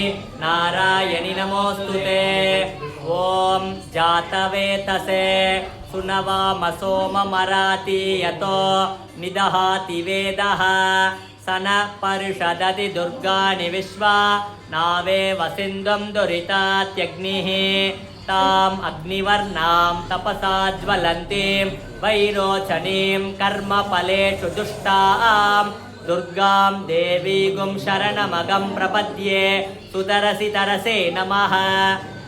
Speaker 1: நாராயணி நமோஸ்துதே ஓம் ஜாதவேதசே சுனவாம சோமமராதி யதோ நிதஹாதி வேதः சன பரிஷததி துர்காணி விஸ்வா நாவே வசிந்தும் துரிதாத்யக்னிः தாம் அக்னிவர்ணாம் தபசாஜ்வலந்தீம் வைரோச்சனீம் கர்ம பலேஷு துஷ்டாம் दुर्गां देवीगुं शरणमगं प्रपद्ये सुतरसि तरसे नमः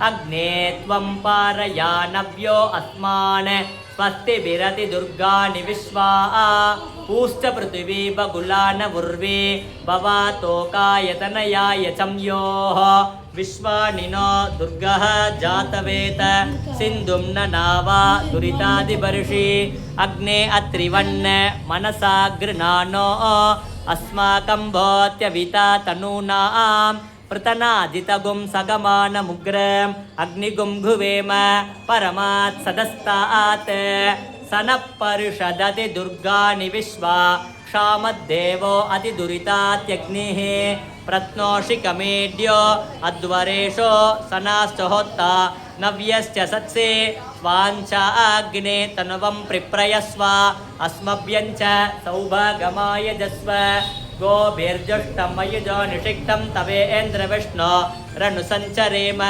Speaker 1: अग्ने त्वं पारयानव्यो अस्मान् स्वस्ति विरति दुर्गाणि विश्वा पूश्च पृथिवी बगुलान उर्वी भवातोकायतनयाय चम्योः विश्वानिनो दुर्गः जातवेत सिन्धुं न नावा दुरितादिबर्षि अग्ने अत्रिवन्न मनसा गृणानो अस्माकं भोत्यविता तनूनां पृतनादितगुं सगमानमुग्रम् अग्निगुं घुवेम परमात् सदस्तात् सनपरिषदति दुर्गाणि विश्वा क्षामद्देवो अतिदुरितात्यग्निः प्रत्नोषिकमेड्यो अध्वरेशो सनाश्चहोत्ता नव्यश्च सत्से स्वाञ्च अग्ने तनुवं प्रिप्रयस्व अस्मभ्यञ्च सौभागमाय जस्व गोभिर्जुष्टं मयुजो निषिक्तं तवेन्द्रविष्णो रनुसञ्चरेम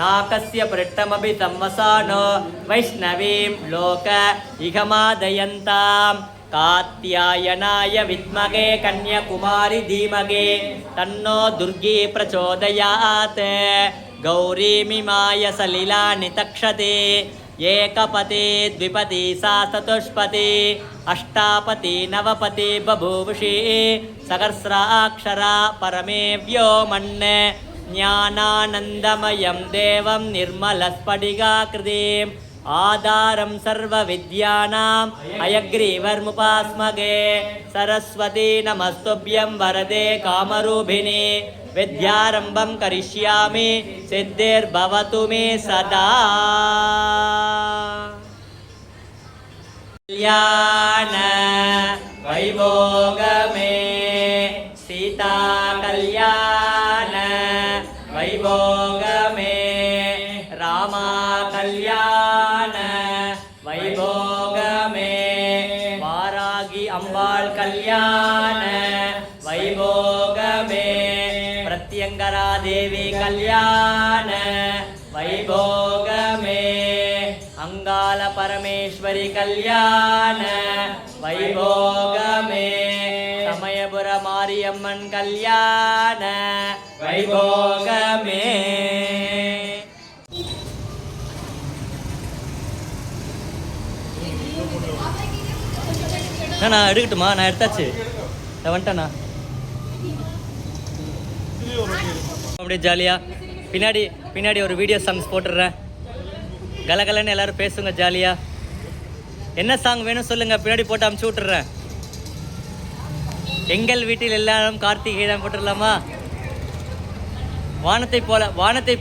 Speaker 1: नाकस्य पृष्ठमपि संवसानो वैष्णवीं लोक इहमादयन्ताम् कात्यायनाय विद्महे कन्याकुमारी धीमहि तन्नो दुर्गी प्रचोदयात् गौरीमिमाय सलिलानि तक्षते एकपति द्विपति सा चतुष्पति अष्टापति नवपति बभूवुषि सहस्राक्षरा परमे व्योमन् ज्ञानानन्दमयं देवं निर्मलस्फटिकाकृतिम् आधारं सर्वविद्यानाम् हयग्रीवर्मुपास्मगे सरस्वती नमस्तुभ्यं वरदे कामरूपिणी विद्यारम्भं करिष्यामि सिद्धिर्भवतु मे सदा कल्याण वैभोगमे सीता कल्याण वैभोगमे रामा कल्याण वैभोगमे वारागी अम्बाள் कल्याण वैभोगमे प्रत्यंगरा देवी कल्याण वैभोगमे अंगाल परमेश्वरी कल्याण वैभोगमे समयपुर मारियम्मन कल्याण वैभोगमे நான் எடுக்கட்டுமா? நான் எடுத்தாச்சு, நான் வந்துட்டேண்ணா. அப்படியே ஜாலியாக பின்னாடி ஒரு வீடியோ சாங்ஸ் போட்டுடுறேன். கலகலன்னு எல்லாரும் பேசுங்க ஜாலியாக. என்ன சாங் வேணும் சொல்லுங்கள், பின்னாடி போட்டு அமுச்சு விட்டுறேன். எங்கள் வீட்டில் எல்லாரும் கார்த்திகை தான் போட்டுடலாமா? வானத்தை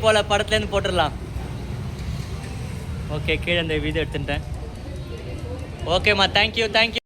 Speaker 1: போல படத்துலேருந்து போட்டுடலாம். ஓகே, கீழே அந்த வீடியோ எடுத்துட்டேன். ஓகேம்மா, தேங்க்யூ.